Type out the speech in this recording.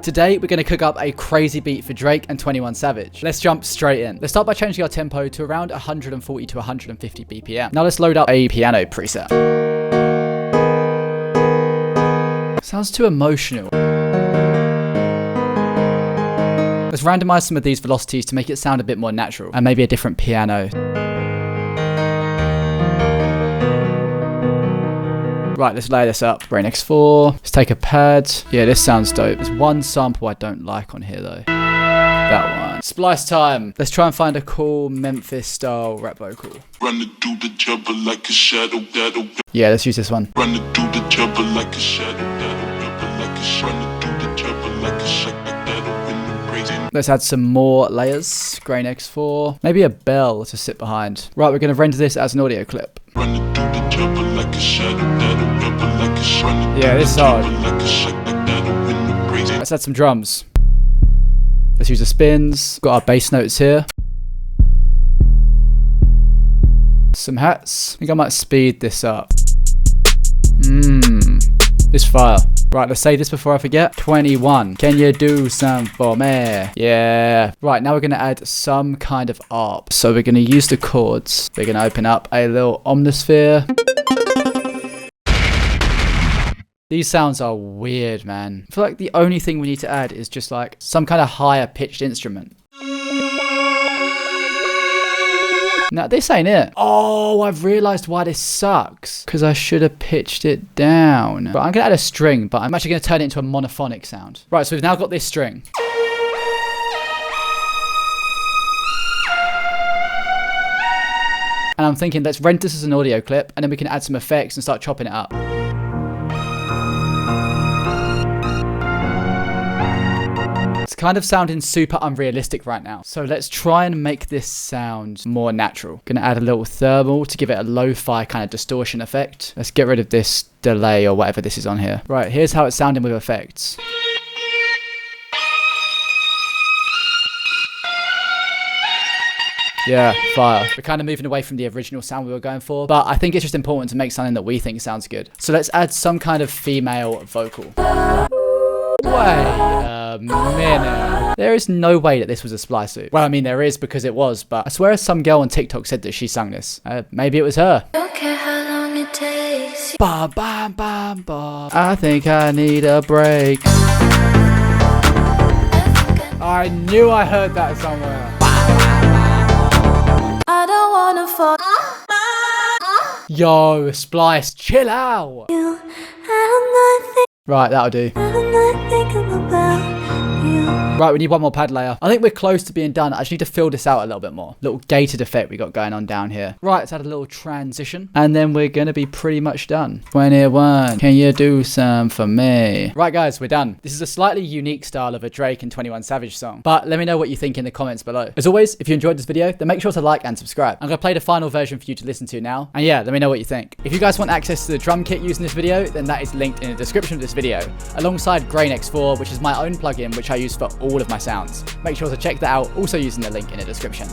Today, we're going to cook up a crazy beat for Drake and 21 Savage. Let's jump straight in. Let's start by changing our tempo to around 140 to 150 BPM. Now let's load up a piano preset. Sounds too emotional. Let's randomize some of these velocities to make it sound a bit more natural, and maybe a different piano. Right, let's layer this up. Brain X4. Let's take a pad. Yeah, this sounds dope. There's one sample I don't like on here though. That one. Splice time. Let's try and find a cool Memphis style rap vocal. Running through the trouble like a shadow. Yeah, let's use this one. Running through the trouble like a shadow. Running through the trouble like a shadow. Let's add some more layers. Grain X4. Maybe a bell to sit behind. Right, we're going to render this as an audio clip. Running through the trouble like a shadow. Yeah, this is hard. Let's add some drums. Let's use the spins. Got our bass notes here. Some hats. I think I might speed this up. This fire. Right, let's say this before I forget. 21. Can you do some for me? Yeah. Right, now we're going to add some kind of ARP. So we're going to use the chords. We're going to open up a little omnisphere. These sounds are weird, man. I feel like the only thing we need to add is just like some kind of higher pitched instrument. Now, this ain't it. Oh, I've realized why this sucks. Because I should have pitched it down. But I'm going to add a string, but I'm actually going to turn it into a monophonic sound. Right, so we've now got this string. And I'm thinking, let's rent this as an audio clip, and then we can add some effects and start chopping it up. It's kind of sounding super unrealistic right now. So let's try and make this sound more natural. Gonna add a little thermal to give it a lo-fi kind of distortion effect. Let's get rid of this delay or whatever this is on here. Right, here's how it's sounding with effects. Yeah, fire. We're kind of moving away from the original sound we were going for, but I think it's just important to make something that we think sounds good. So let's add some kind of female vocal. Wait a minute. There is no way that this was a splice loop. Well, I mean, there is because it was, but I swear some girl on TikTok said that she sung this. Maybe it was her. Don't care how long it takes. Ba, ba, ba, ba. I think I need a break. I knew I heard that somewhere. I don't wanna fall. Yo, Splice, chill out. Right, that'll do. Right, we need one more pad layer. I think we're close to being done. I just need to fill this out a little bit more. Little gated effect we got going on down here. Right, let's add a little transition. And then we're going to be pretty much done. 21, can you do some for me? Right, guys, we're done. This is a slightly unique style of a Drake and 21 Savage song. But let me know what you think in the comments below. As always, if you enjoyed this video, then make sure to like and subscribe. I'm going to play the final version for you to listen to now. And yeah, let me know what you think. If you guys want access to the drum kit used in this video, then that is linked in the description of this video, alongside Grain X4, which is my own plugin, which I use for all of my sounds. Make sure to check that out, also using the link in the description.